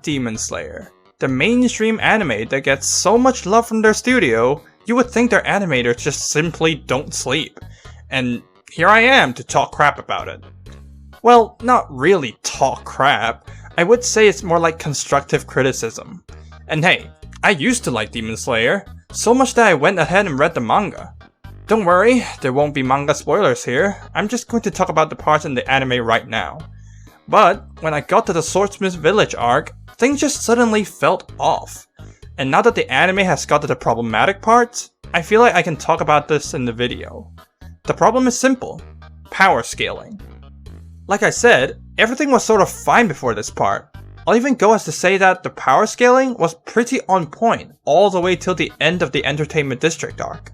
Demon Slayer. The mainstream anime that gets so much love from their studio, you would think their animators just simply don't sleep. And here I am to talk crap about it. Well, not really talk crap. I would say it's more like constructive criticism. And hey, I used to like Demon Slayer, so much that I went ahead and read the manga. Don't worry, there won't be manga spoilers here. I'm just going to talk about the parts in the anime right now. But when I got to the Swordsmith Village arc, things just suddenly felt off. And now that the anime has got to the problematic parts, I feel like I can talk about this in the video. The problem is simple: power scaling. Like I said, everything was sort of fine before this part. I'll even go as to say that the power scaling was pretty on point all the way till the end of the Entertainment District arc.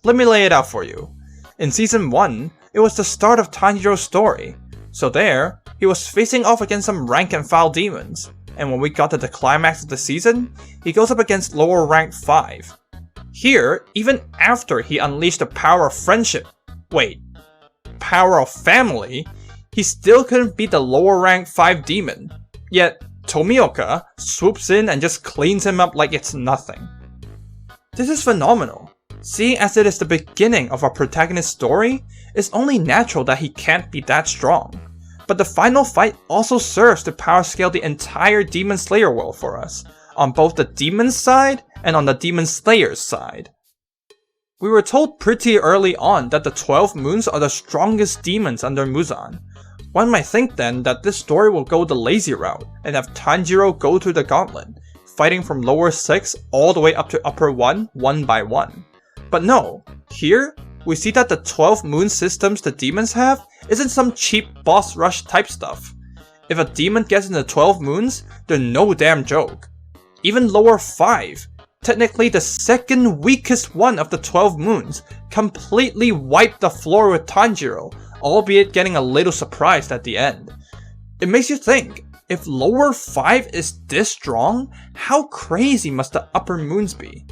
Let me lay it out for you. In Season 1, it was the start of Tanjiro's story. So there, he was facing off against some rank and file demons, and when we got to the climax of the season, he goes up against lower rank 5. Here, even after he unleashed the power of friendship, power of family, he still couldn't beat the lower rank 5 demon. Yet, Tomioka swoops in and just cleans him up like it's nothing. This is phenomenal. Seeing as it is the beginning of our protagonist's story, it's only natural that he can't be that strong. But the final fight also serves to power scale the entire Demon Slayer world for us, on both the demon's side and on the Demon Slayer's side. We were told pretty early on that the 12 moons are the strongest demons under Muzan. One might think then that this story will go the lazy route and have Tanjiro go through the gauntlet, fighting from lower 6 all the way up to upper 1, one by one. But no, here, we see that the 12 moon systems the demons have isn't some cheap boss rush type stuff. If a demon gets into 12 moons, they're no damn joke. Even lower 5, technically the second weakest one of the 12 moons, completely wiped the floor with Tanjiro, albeit getting a little surprised at the end. It makes you think, if lower 5 is this strong, how crazy must the upper moons be?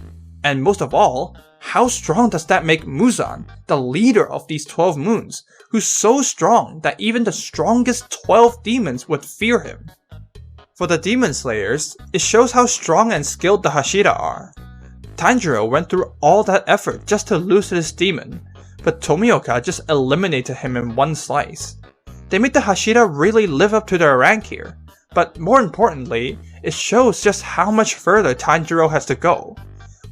And most of all, how strong does that make Muzan, the leader of these 12 moons, who's so strong that even the strongest 12 demons would fear him? For the Demon Slayers, it shows how strong and skilled the Hashira are. Tanjiro went through all that effort just to lose this demon, but Tomioka just eliminated him in one slice. They made the Hashira really live up to their rank here, but more importantly, it shows just how much further Tanjiro has to go.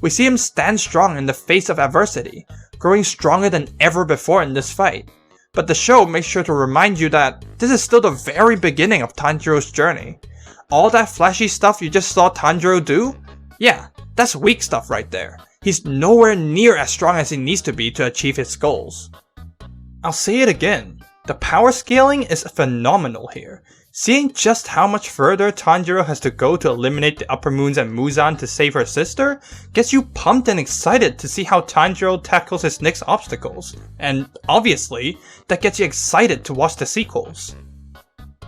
We see him stand strong in the face of adversity, growing stronger than ever before in this fight. But the show makes sure to remind you that this is still the very beginning of Tanjiro's journey. All that flashy stuff you just saw Tanjiro do? Yeah, that's weak stuff right there. He's nowhere near as strong as he needs to be to achieve his goals. I'll say it again, the power scaling is phenomenal here. Seeing just how much further Tanjiro has to go to eliminate the upper moons and Muzan to save her sister gets you pumped and excited to see how Tanjiro tackles his next obstacles, and obviously, that gets you excited to watch the sequels.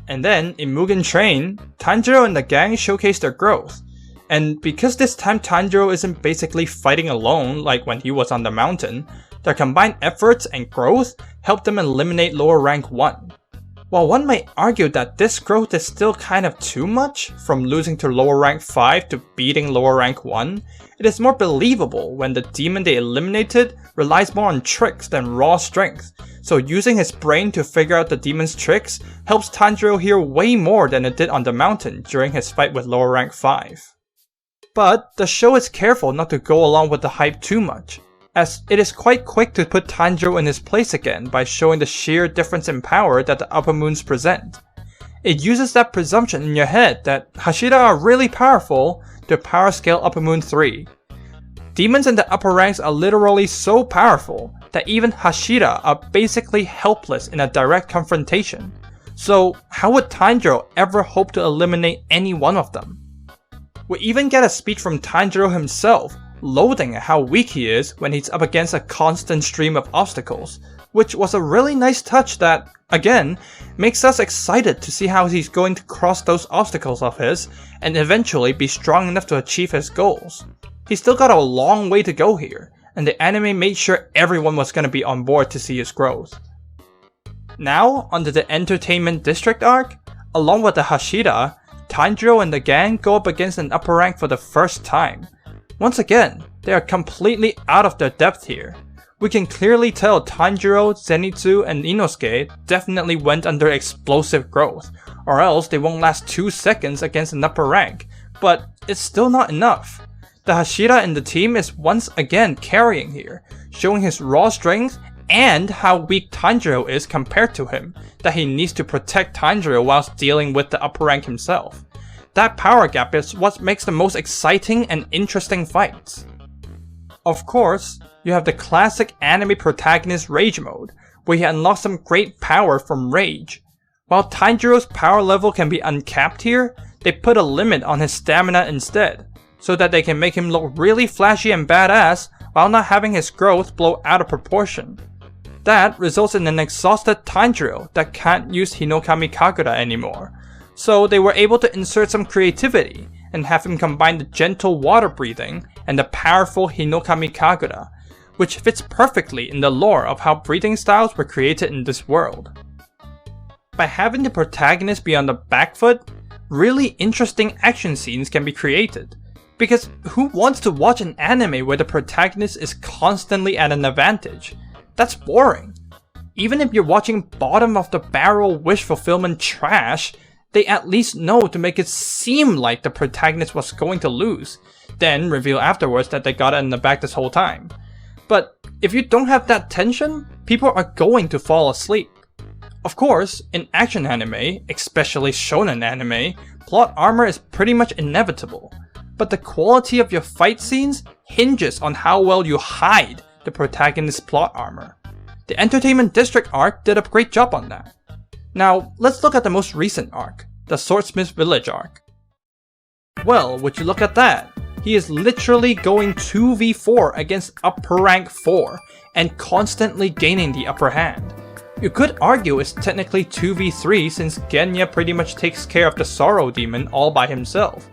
And then, in Mugen Train, Tanjiro and the gang showcase their growth. And because this time Tanjiro isn't basically fighting alone like when he was on the mountain, their combined efforts and growth help them eliminate lower rank 1. While one might argue that this growth is still kind of too much, from losing to lower rank 5 to beating lower rank 1, it is more believable when the demon they eliminated relies more on tricks than raw strength, so using his brain to figure out the demon's tricks helps Tanjiro here way more than it did on the mountain during his fight with lower rank 5. But the show is careful not to go along with the hype too much, as it is quite quick to put Tanjiro in his place again by showing the sheer difference in power that the upper moons present. It uses that presumption in your head that Hashira are really powerful to power scale upper moon 3. Demons in the upper ranks are literally so powerful that even Hashira are basically helpless in a direct confrontation. So how would Tanjiro ever hope to eliminate any one of them? We even get a speech from Tanjiro himself, loathing at how weak he is when he's up against a constant stream of obstacles, which was a really nice touch that, again, makes us excited to see how he's going to cross those obstacles of his and eventually be strong enough to achieve his goals. He's still got a long way to go here, and the anime made sure everyone was going to be on board to see his growth. Now, onto the Entertainment District arc, along with the Hashira, Tanjiro and the gang go up against an upper rank for the first time. Once again, they are completely out of their depth here. We can clearly tell Tanjiro, Zenitsu, and Inosuke definitely went under explosive growth, or else they won't last 2 seconds against an upper rank, but it's still not enough. The Hashira in the team is once again carrying here, showing his raw strength and how weak Tanjiro is compared to him, that he needs to protect Tanjiro whilst dealing with the upper rank himself. That power gap is what makes the most exciting and interesting fights. Of course, you have the classic anime protagonist Rage mode, where he unlocks some great power from Rage. While Tanjiro's power level can be uncapped here, they put a limit on his stamina instead, so that they can make him look really flashy and badass while not having his growth blow out of proportion. That results in an exhausted Tanjiro that can't use Hinokami Kagura anymore, so they were able to insert some creativity and have him combine the gentle water breathing and the powerful Hinokami Kagura, which fits perfectly in the lore of how breathing styles were created in this world. By having the protagonist be on the back foot, really interesting action scenes can be created. Because who wants to watch an anime where the protagonist is constantly at an advantage? That's boring. Even if you're watching bottom of the barrel wish fulfillment trash, they at least know to make it seem like the protagonist was going to lose, then reveal afterwards that they got it in the back this whole time. But if you don't have that tension, people are going to fall asleep. Of course, in action anime, especially shonen anime, plot armor is pretty much inevitable. But the quality of your fight scenes hinges on how well you hide the protagonist's plot armor. The Entertainment District arc did a great job on that. Now, let's look at the most recent arc, the Swordsmith Village arc. Well, would you look at that? He is literally going 2v4 against upper rank 4 and constantly gaining the upper hand. You could argue it's technically 2v3 since Genya pretty much takes care of the Sorrow Demon all by himself.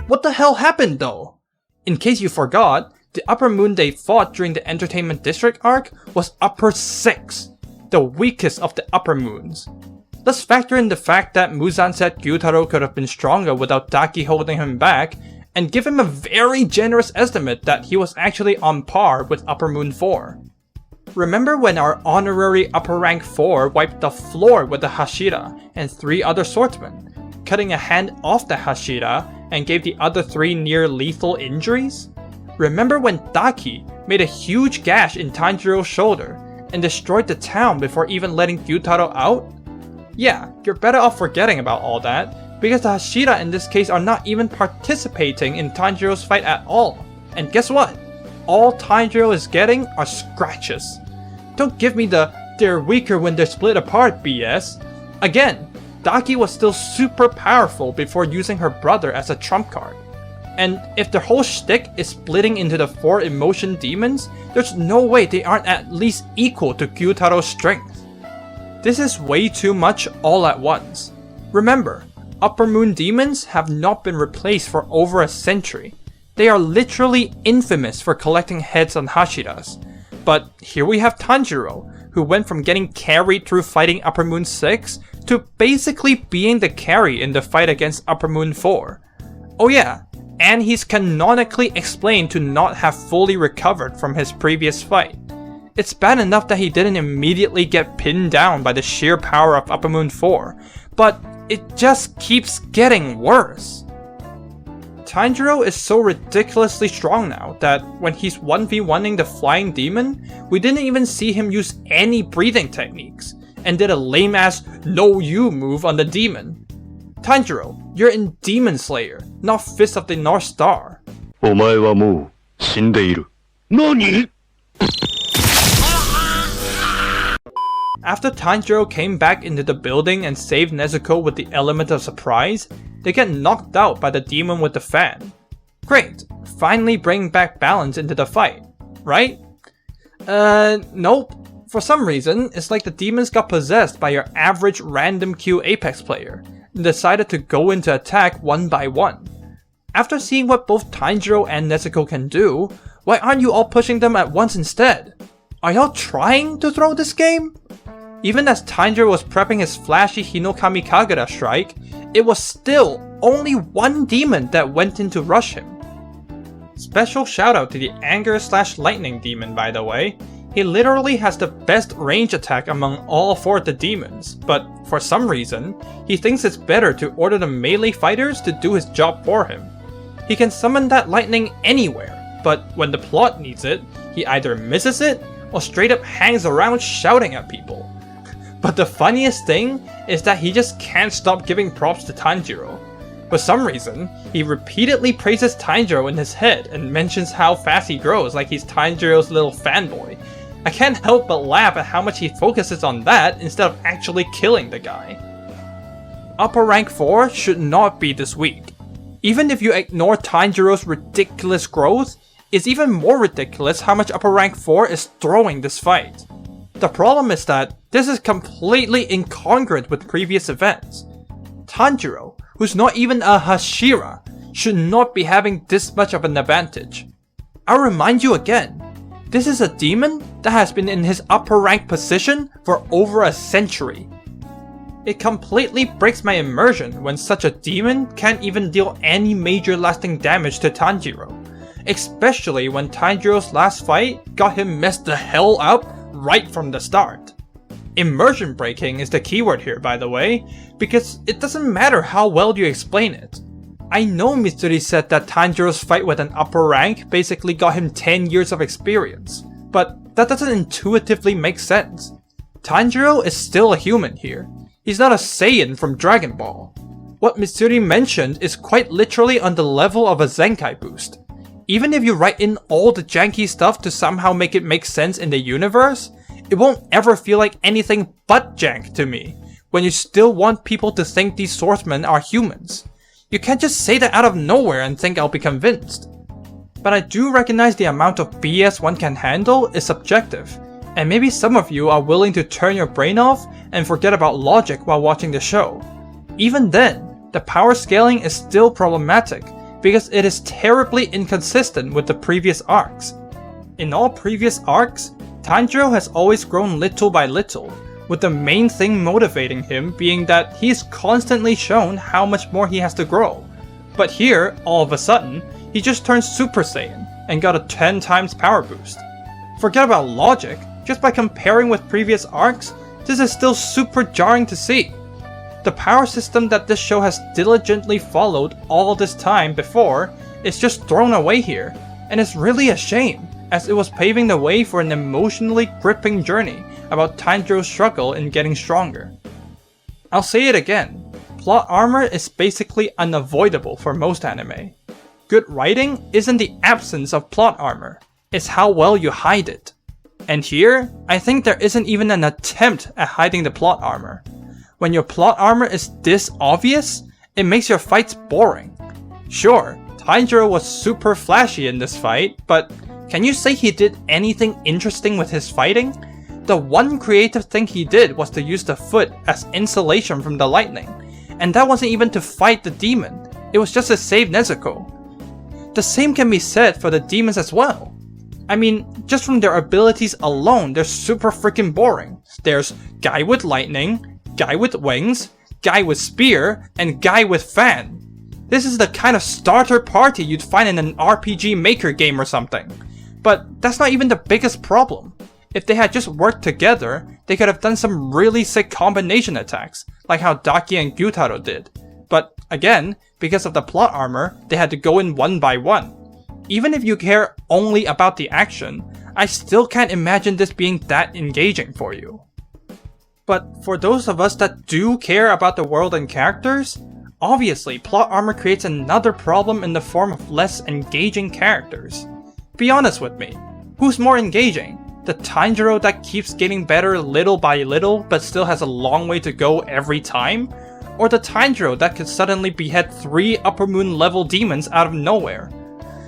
What the hell happened though? In case you forgot, the upper moon they fought during the Entertainment District arc was upper 6, the weakest of the upper moons. Let's factor in the fact that Muzan said Gyutaro could have been stronger without Daki holding him back, and give him a very generous estimate that he was actually on par with upper moon 4. Remember when our honorary upper rank 4 wiped the floor with the Hashira and 3 other swordsmen, cutting a hand off the Hashira and gave the other 3 near lethal injuries? Remember when Daki made a huge gash in Tanjiro's shoulder and destroyed the town before even letting Gyutaro out? Yeah, you're better off forgetting about all that, because the Hashira in this case are not even participating in Tanjiro's fight at all. And guess what? All Tanjiro is getting are scratches. Don't give me the "they're weaker when they're split apart" BS. Again, Daki was still super powerful before using her brother as a trump card. And if their whole shtick is splitting into the 4 emotion demons, there's no way they aren't at least equal to Gyutaro's strength. This is way too much all at once. Remember, upper moon demons have not been replaced for over a century. They are literally infamous for collecting heads on Hashiras. But here we have Tanjiro, who went from getting carried through fighting upper moon 6 to basically being the carry in the fight against upper moon 4. Oh yeah, and he's canonically explained to not have fully recovered from his previous fight. It's bad enough that he didn't immediately get pinned down by the sheer power of upper moon 4, but it just keeps getting worse. Tanjiro is so ridiculously strong now that when he's 1v1ing the flying demon, we didn't even see him use any breathing techniques, and did a lame ass "no you" move on the demon. Tanjiro, you're in Demon Slayer, not Fist of the North Star. お前はもう死んでいる。何? After Tanjiro came back into the building and saved Nezuko with the element of surprise, they get knocked out by the demon with the fan. Great, finally bringing back balance into the fight, right? Nope. For some reason, it's like the demons got possessed by your average random queue Apex player, and decided to go into attack one by one. After seeing what both Tanjiro and Nezuko can do, why aren't you all pushing them at once instead? Are y'all trying to throw this game? Even as Tanjiro was prepping his flashy Hinokami Kagura strike, it was still only one demon that went in to rush him. Special shout out to the Anger/Lightning demon, by the way. He literally has the best range attack among all 4 of the demons, but for some reason, he thinks it's better to order the melee fighters to do his job for him. He can summon that lightning anywhere, but when the plot needs it, he either misses it or straight up hangs around shouting at people. But the funniest thing is that he just can't stop giving props to Tanjiro. For some reason, he repeatedly praises Tanjiro in his head and mentions how fast he grows like he's Tanjiro's little fanboy. I can't help but laugh at how much he focuses on that instead of actually killing the guy. Upper rank 4 should not be this weak. Even if you ignore Tanjiro's ridiculous growth, it's even more ridiculous how much upper rank 4 is throwing this fight. The problem is that this is completely incongruent with previous events. Tanjiro, who's not even a Hashira, should not be having this much of an advantage. I'll remind you again, this is a demon that has been in his upper rank position for over a century. It completely breaks my immersion when such a demon can't even deal any major lasting damage to Tanjiro, especially when Tanjiro's last fight got him messed the hell up right from the start. Immersion breaking is the keyword here, by the way, because it doesn't matter how well you explain it. I know Mitsuri said that Tanjiro's fight with an upper rank basically got him 10 years of experience, but that doesn't intuitively make sense. Tanjiro is still a human here. He's not a Saiyan from Dragon Ball. What Mitsuri mentioned is quite literally on the level of a Zenkai boost. Even if you write in all the janky stuff to somehow make it make sense in the universe, it won't ever feel like anything but jank to me, when you still want people to think these swordsmen are humans. You can't just say that out of nowhere and think I'll be convinced. But I do recognize the amount of BS one can handle is subjective, and maybe some of you are willing to turn your brain off and forget about logic while watching the show. Even then, the power scaling is still problematic, because it is terribly inconsistent with the previous arcs. In all previous arcs, Tanjiro has always grown little by little, with the main thing motivating him being that he is constantly shown how much more he has to grow. But here, all of a sudden, he just turned Super Saiyan and got a 10 times power boost. Forget about logic, just by comparing with previous arcs, this is still super jarring to see. The power system that this show has diligently followed all this time before is just thrown away here, and it's really a shame, as it was paving the way for an emotionally gripping journey about Tanjiro's struggle in getting stronger. I'll say it again, plot armor is basically unavoidable for most anime. Good writing isn't the absence of plot armor, it's how well you hide it. And here, I think there isn't even an attempt at hiding the plot armor. When your plot armor is this obvious, it makes your fights boring. Sure, Tanjiro was super flashy in this fight, but can you say he did anything interesting with his fighting? The one creative thing he did was to use the foot as insulation from the lightning, and that wasn't even to fight the demon, it was just to save Nezuko. The same can be said for the demons as well. I mean, just from their abilities alone, they're super freaking boring. There's guy with lightning, guy with wings, guy with spear, and guy with fan. This is the kind of starter party you'd find in an RPG Maker game or something. But that's not even the biggest problem. If they had just worked together, they could have done some really sick combination attacks, like how Daki and Gyutaro did. But again, because of the plot armor, they had to go in one by one. Even if you care only about the action, I still can't imagine this being that engaging for you. But for those of us that do care about the world and characters, obviously plot armor creates another problem in the form of less engaging characters. Be honest with me, who's more engaging? The Tanjiro that keeps getting better little by little but still has a long way to go every time? Or the Tanjiro that could suddenly behead 3 Upper Moon level demons out of nowhere?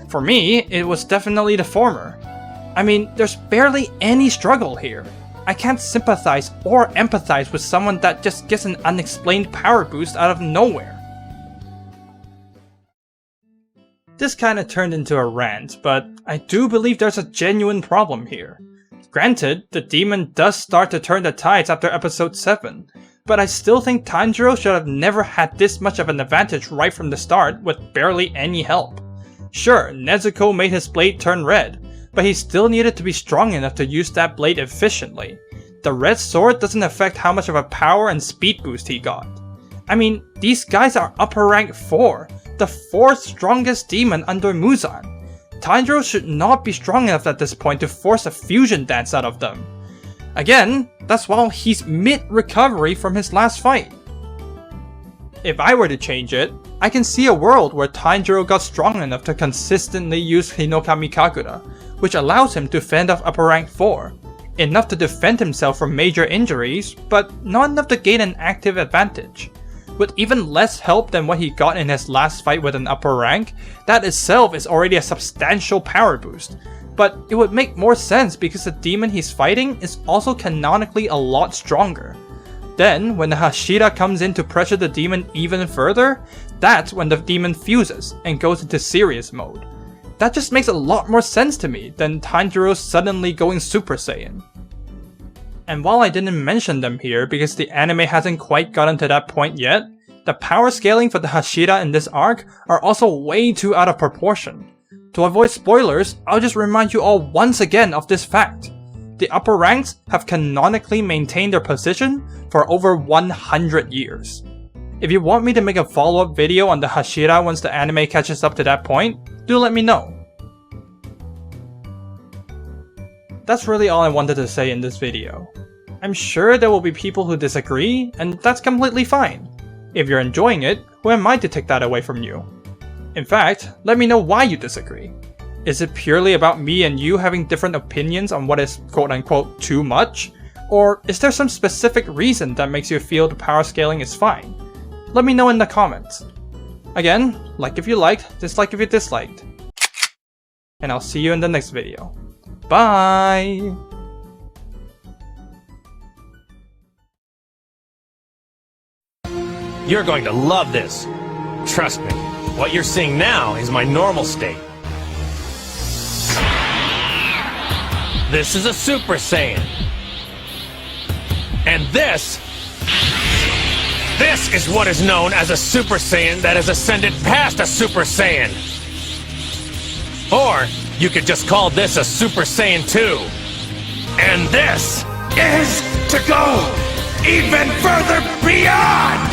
For me, it was definitely the former. I mean, there's barely any struggle here. I can't sympathize or empathize with someone that just gets an unexplained power boost out of nowhere. This kinda turned into a rant, but I do believe there's a genuine problem here. Granted, the demon does start to turn the tides after episode 7, but I still think Tanjiro should have never had this much of an advantage right from the start with barely any help. Sure, Nezuko made his blade turn red, but he still needed to be strong enough to use that blade efficiently. The red sword doesn't affect how much of a power and speed boost he got. I mean, these guys are upper rank 4, the 4th strongest demon under Muzan. Tanjiro should not be strong enough at this point to force a fusion dance out of them. Again, that's while he's mid-recovery from his last fight. If I were to change it, I can see a world where Tanjiro got strong enough to consistently use Hinokami Kagura, which allows him to fend off upper rank 4. Enough to defend himself from major injuries, but not enough to gain an active advantage. With even less help than what he got in his last fight with an upper rank, that itself is already a substantial power boost. But it would make more sense because the demon he's fighting is also canonically a lot stronger. Then, when the Hashira comes in to pressure the demon even further, that's when the demon fuses and goes into serious mode. That just makes a lot more sense to me than Tanjiro suddenly going Super Saiyan. And while I didn't mention them here because the anime hasn't quite gotten to that point yet, the power scaling for the Hashira in this arc are also way too out of proportion. To avoid spoilers, I'll just remind you all once again of this fact. The upper ranks have canonically maintained their position for over 100 years. If you want me to make a follow-up video on the Hashira once the anime catches up to that point, do let me know. That's really all I wanted to say in this video. I'm sure there will be people who disagree, and that's completely fine. If you're enjoying it, who am I to take that away from you? In fact, let me know why you disagree. Is it purely about me and you having different opinions on what is quote-unquote too much? Or is there some specific reason that makes you feel the power scaling is fine? Let me know in the comments. Again, like if you liked, dislike if you disliked. And I'll see you in the next video. Bye! You're going to love this. Trust me, what you're seeing now is my normal state. This is a Super Saiyan. And this is what is known as a Super Saiyan that has ascended past a Super Saiyan. Or, you could just call this a Super Saiyan 2. And this is to go even further beyond!